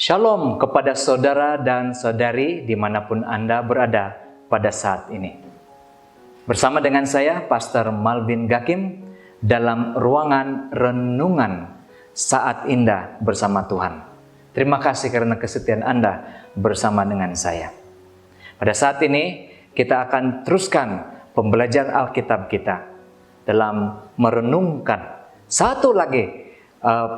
Shalom kepada saudara dan saudari dimanapun Anda berada pada saat ini. Bersama dengan saya, Pastor Malvin Gakim, dalam ruangan renungan Saat Indah bersama Tuhan. Terima kasih karena kesetiaan Anda bersama dengan saya. Pada saat ini, kita akan teruskan pembelajaran Alkitab kita dalam merenungkan satu lagi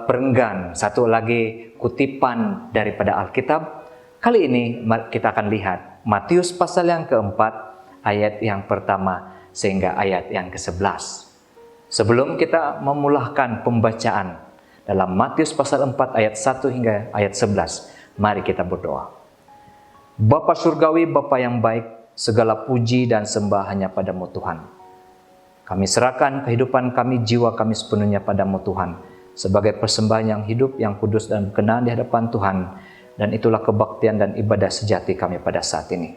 perenggan, satu lagi kutipan daripada Alkitab. Kali ini kita akan lihat Matius pasal yang keempat, ayat yang pertama sehingga ayat yang ke-11. Sebelum kita memulahkan pembacaan dalam Matius pasal 4 ayat 1 hingga ayat 11, mari kita berdoa. Bapa Surgawi, Bapa yang baik, segala puji dan sembah hanya padamu Tuhan. Kami serahkan kehidupan kami, jiwa kami sepenuhnya padamu Tuhan, sebagai persembahan yang hidup, yang kudus dan berkenan di hadapan Tuhan. Dan itulah kebaktian dan ibadah sejati kami pada saat ini.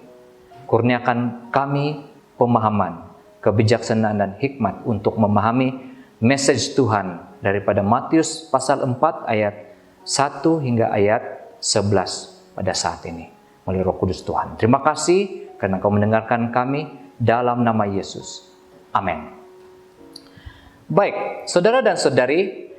Kurniakan kami pemahaman, kebijaksanaan dan hikmat untuk memahami message Tuhan daripada Matius pasal 4 ayat 1 hingga ayat 11 pada saat ini. Melalui Roh Kudus Tuhan. Terima kasih karena Kau mendengarkan kami dalam nama Yesus. Amin. Baik, saudara dan saudari,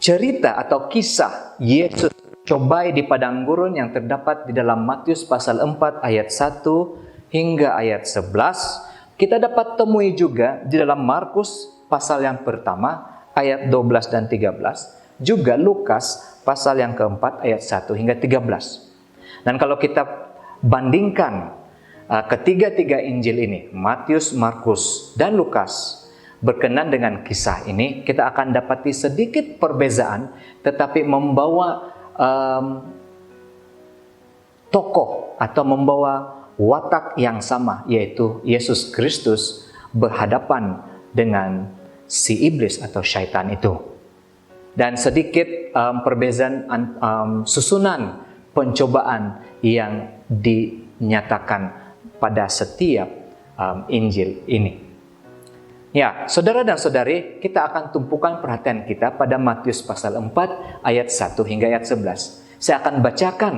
cerita atau kisah Yesus cobai di padang gurun yang terdapat di dalam Matius pasal 4 ayat 1 hingga ayat 11 kita dapat temui juga di dalam Markus pasal yang pertama ayat 12 dan 13, juga Lukas pasal yang keempat ayat 1 hingga 13. Dan kalau kita bandingkan ketiga-tiga Injil ini, Matius, Markus, dan Lukas, berkenan dengan kisah ini, kita akan dapati sedikit perbezaan, tetapi membawa tokoh atau membawa watak yang sama, yaitu Yesus Kristus berhadapan dengan si iblis atau syaitan itu. Dan sedikit perbezaan susunan pencobaan yang dinyatakan pada setiap Injil ini. Ya, saudara dan saudari, kita akan tumpukan perhatian kita pada Matius pasal 4 ayat 1 hingga ayat 11. Saya akan bacakan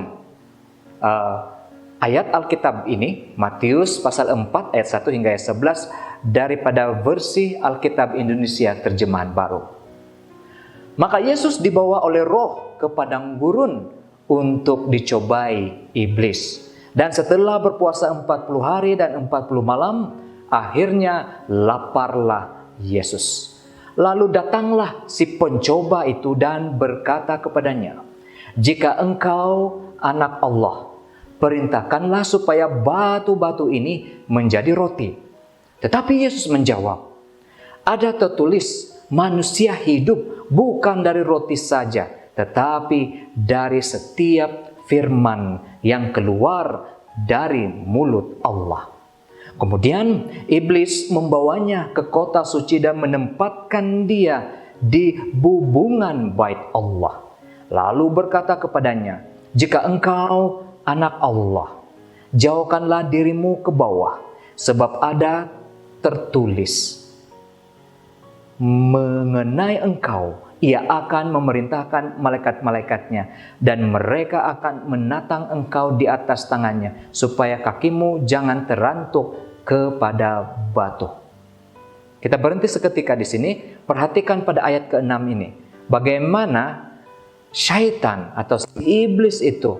ayat Alkitab ini, Matius pasal 4 ayat 1 hingga ayat 11 daripada versi Alkitab Indonesia terjemahan baru. Maka Yesus dibawa oleh Roh ke padang gurun untuk dicobai iblis. Dan setelah berpuasa 40 hari dan 40 malam, akhirnya laparlah Yesus. Lalu datanglah si pencoba itu dan berkata kepadanya, "Jika engkau anak Allah, perintahkanlah supaya batu-batu ini menjadi roti." Tetapi Yesus menjawab, "Ada tertulis, manusia hidup bukan dari roti saja, tetapi dari setiap firman yang keluar dari mulut Allah." Kemudian iblis membawanya ke kota suci dan menempatkan dia di bubungan bait Allah. Lalu berkata kepadanya, "Jika engkau anak Allah, jauhkanlah dirimu ke bawah, sebab ada tertulis mengenai engkau, Ia akan memerintahkan malaikat-malaikatnya, dan mereka akan menatang engkau di atas tangannya, supaya kakimu jangan terantuk kepada batu." Kita berhenti seketika di sini, perhatikan pada ayat ke-6 ini. Bagaimana syaitan atau iblis itu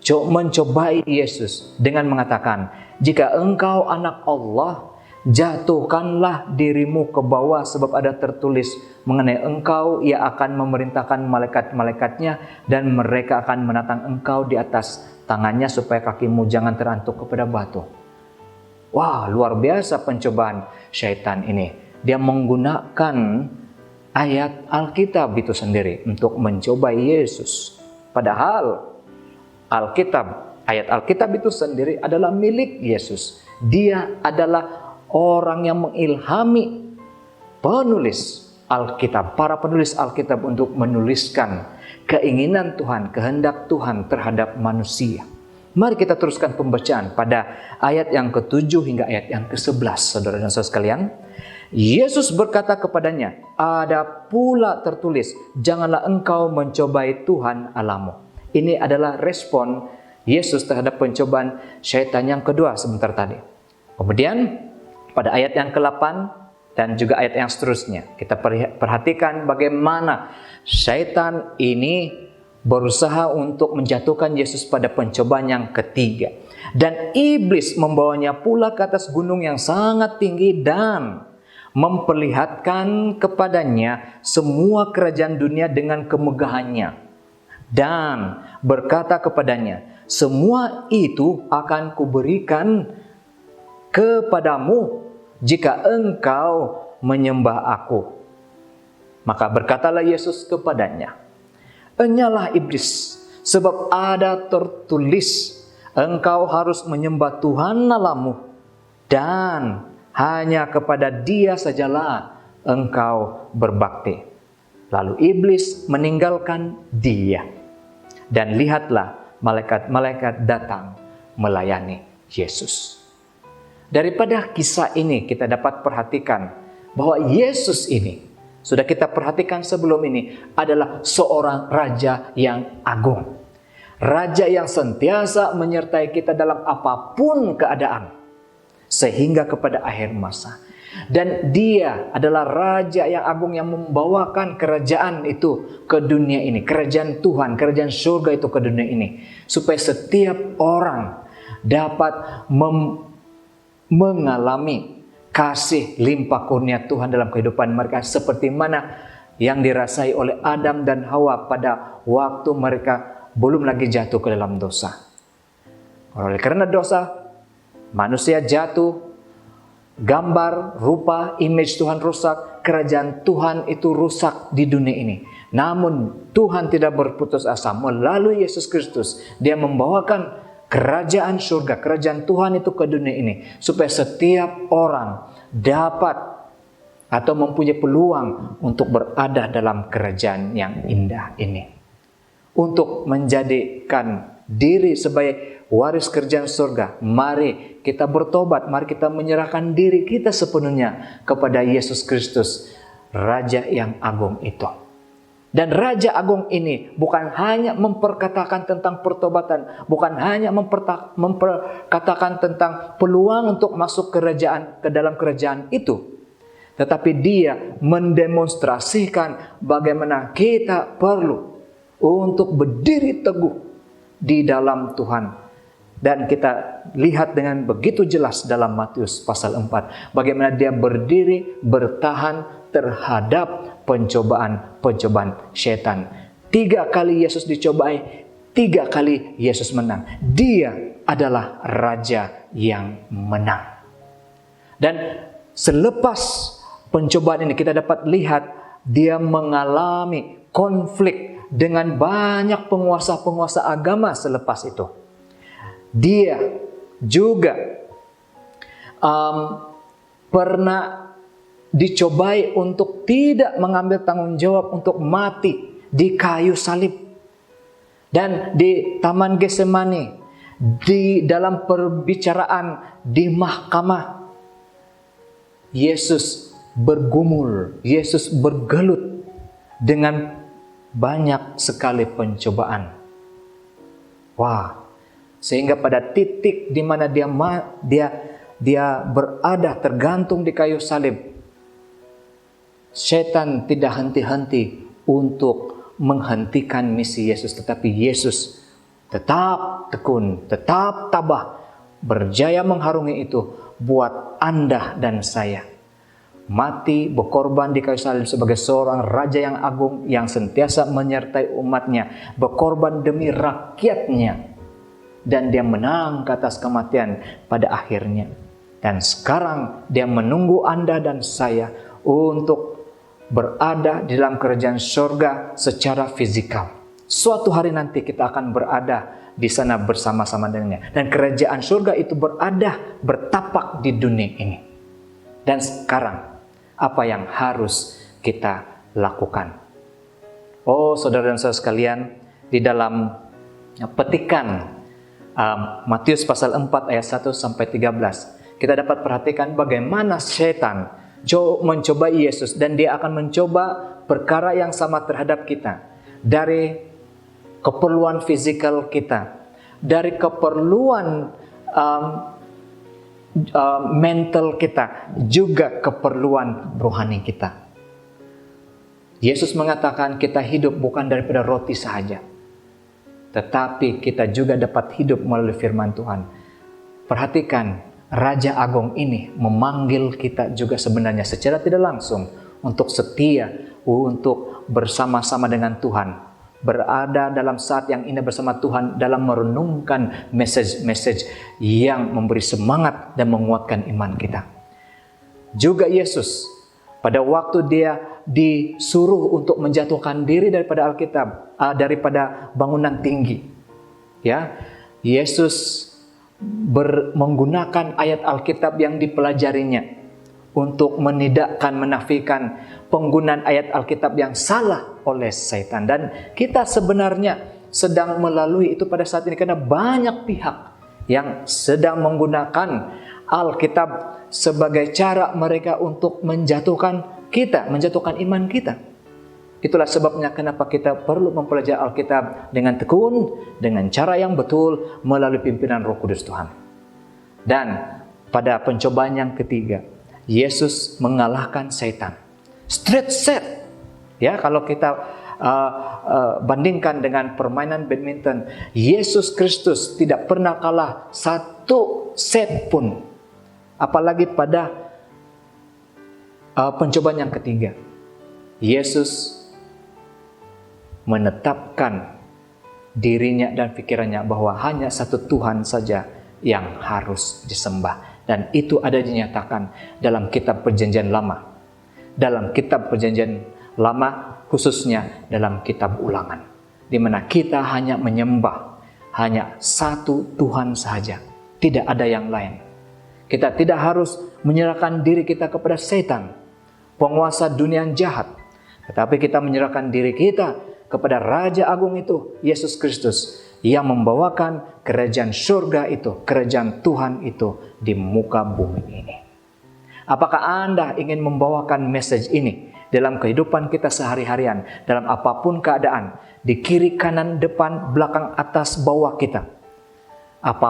mencobai Yesus dengan mengatakan, "Jika engkau anak Allah, jatuhkanlah dirimu ke bawah, sebab ada tertulis mengenai engkau, Ia akan memerintahkan malaikat-malaikatnya, dan mereka akan menatang engkau di atas tangannya supaya kakimu jangan terantuk kepada batu." Wah, luar biasa pencobaan syaitan ini. Dia menggunakan ayat Alkitab itu sendiri untuk mencobai Yesus. Padahal ayat Alkitab itu sendiri adalah milik Yesus. Dia adalah orang yang mengilhami penulis Alkitab, para penulis Alkitab untuk menuliskan keinginan Tuhan, kehendak Tuhan terhadap manusia. Mari kita teruskan pembacaan pada ayat yang ke-7 hingga ayat yang ke-11, saudara dan saudara sekalian. Yesus berkata kepadanya, "Ada pula tertulis, janganlah engkau mencobai Tuhan Allahmu." Ini adalah respon Yesus terhadap pencobaan syaitan yang kedua sebentar tadi. Kemudian pada ayat yang ke-8 dan juga ayat yang seterusnya, kita perhatikan bagaimana syaitan ini berusaha untuk menjatuhkan Yesus pada pencobaan yang ketiga. Dan iblis membawanya pula ke atas gunung yang sangat tinggi dan memperlihatkan kepadanya semua kerajaan dunia dengan kemegahannya. Dan berkata kepadanya, semua itu akan kuberikan kepadamu jika engkau menyembah aku. Maka berkatalah Yesus kepadanya, enyalah iblis, sebab ada tertulis, engkau harus menyembah Tuhan Allahmu, dan hanya kepada Dia sajalah engkau berbakti. Lalu iblis meninggalkan dia. Dan lihatlah malaikat-malaikat datang melayani Yesus. Daripada kisah ini kita dapat perhatikan bahwa Yesus ini, sudah kita perhatikan sebelum ini, adalah seorang raja yang agung. Raja yang sentiasa menyertai kita dalam apapun keadaan, sehingga kepada akhir masa. Dan Dia adalah Raja yang agung yang membawakan kerajaan itu ke dunia ini. Kerajaan Tuhan, kerajaan surga itu ke dunia ini. Supaya setiap orang dapat mengalami kasih limpah kurnia Tuhan dalam kehidupan mereka. Seperti mana yang dirasai oleh Adam dan Hawa pada waktu mereka belum lagi jatuh ke dalam dosa. Oleh karena dosa, manusia jatuh, gambar, rupa, image Tuhan rusak, kerajaan Tuhan itu rusak di dunia ini. Namun Tuhan tidak berputus asa. Melalui Yesus Kristus, Dia membawakan kerajaan surga, kerajaan Tuhan itu ke dunia ini. Supaya setiap orang dapat atau mempunyai peluang untuk berada dalam kerajaan yang indah ini. Untuk menjadikan diri sebagai waris kerajaan surga, mari kita bertobat, mari kita menyerahkan diri kita sepenuhnya kepada Yesus Kristus, Raja yang agung itu. Dan Raja agung ini bukan hanya memperkatakan tentang pertobatan, bukan hanya memperkatakan tentang peluang untuk masuk kerajaan, ke dalam kerajaan itu, tetapi Dia mendemonstrasikan bagaimana kita perlu untuk berdiri teguh di dalam Tuhan. Dan kita lihat dengan begitu jelas dalam Matius pasal 4. Bagaimana Dia berdiri bertahan terhadap pencobaan-pencobaan syaitan. 3 kali Yesus dicobai, 3 kali Yesus menang. Dia adalah Raja yang menang. Dan selepas pencobaan ini kita dapat lihat Dia mengalami konflik dengan banyak penguasa-penguasa agama selepas itu. Dia juga pernah dicobai untuk tidak mengambil tanggung jawab untuk mati di kayu salib. Dan di Taman Getsemani, di dalam perbicaraan di mahkamah, Yesus bergumul, Yesus bergelut dengan banyak sekali pencobaan. Wah, sehingga pada titik di mana dia berada tergantung di kayu salib, setan tidak henti-henti untuk menghentikan misi Yesus, tetapi Yesus tetap tekun, tetap tabah, berjaya mengharungi itu buat Anda dan saya. Mati berkorban di kayu salib sebagai seorang Raja yang agung yang sentiasa menyertai umatnya, berkorban demi rakyatnya. Dan Dia menang ke atas kematian pada akhirnya. Dan sekarang Dia menunggu Anda dan saya untuk berada di dalam kerajaan surga secara fisikal. Suatu hari nanti kita akan berada di sana bersama-sama dengannya. Dan kerajaan surga itu bertapak di dunia ini. Dan sekarang, apa yang harus kita lakukan? Oh, saudara dan saudara sekalian, di dalam petikan Matius pasal 4 ayat 1 sampai 13, kita dapat perhatikan bagaimana setan mencoba Yesus, dan dia akan mencoba perkara yang sama terhadap kita. Dari keperluan fisikal kita, dari keperluan mental kita, juga keperluan rohani kita. Yesus mengatakan kita hidup bukan daripada roti saja, tetapi kita juga dapat hidup melalui firman Tuhan. Perhatikan, Raja Agung ini memanggil kita juga sebenarnya secara tidak langsung untuk setia, untuk bersama-sama dengan Tuhan, berada dalam saat yang indah bersama Tuhan dalam merenungkan message-message yang memberi semangat dan menguatkan iman kita. Juga Yesus pada waktu dia disuruh untuk menjatuhkan diri daripada Alkitab, daripada bangunan tinggi, ya, Yesus menggunakan ayat Alkitab yang dipelajarinya untuk menidakkan, menafikan penggunaan ayat Alkitab yang salah oleh setan. Dan kita sebenarnya sedang melalui itu pada saat ini, karena banyak pihak yang sedang menggunakan Alkitab sebagai cara mereka untuk menjatuhkan kita, menjatuhkan iman kita. Itulah sebabnya kenapa kita perlu mempelajari Alkitab dengan tekun, dengan cara yang betul, melalui pimpinan Roh Kudus Tuhan. Dan pada pencobaan yang ketiga, Yesus mengalahkan setan. Straight set. Ya, kalau kita bandingkan dengan permainan badminton, Yesus Kristus tidak pernah kalah satu set pun. Apalagi pada pencobaan yang ketiga, Yesus menetapkan dirinya dan pikirannya bahwa hanya satu Tuhan saja yang harus disembah. Dan itu ada dinyatakan dalam kitab Perjanjian Lama. Dalam kitab Perjanjian Lama, khususnya dalam kitab Ulangan, di mana kita hanya menyembah hanya satu Tuhan saja, tidak ada yang lain. Kita tidak harus menyerahkan diri kita kepada setan, penguasa dunia yang jahat, tetapi kita menyerahkan diri kita kepada Raja Agung itu, Yesus Kristus, yang membawakan kerajaan surga itu, kerajaan Tuhan itu di muka bumi ini. Apakah Anda ingin membawakan message ini dalam kehidupan kita sehari-harian, dalam apapun keadaan, di kiri, kanan, depan, belakang, atas, bawah kita? Apa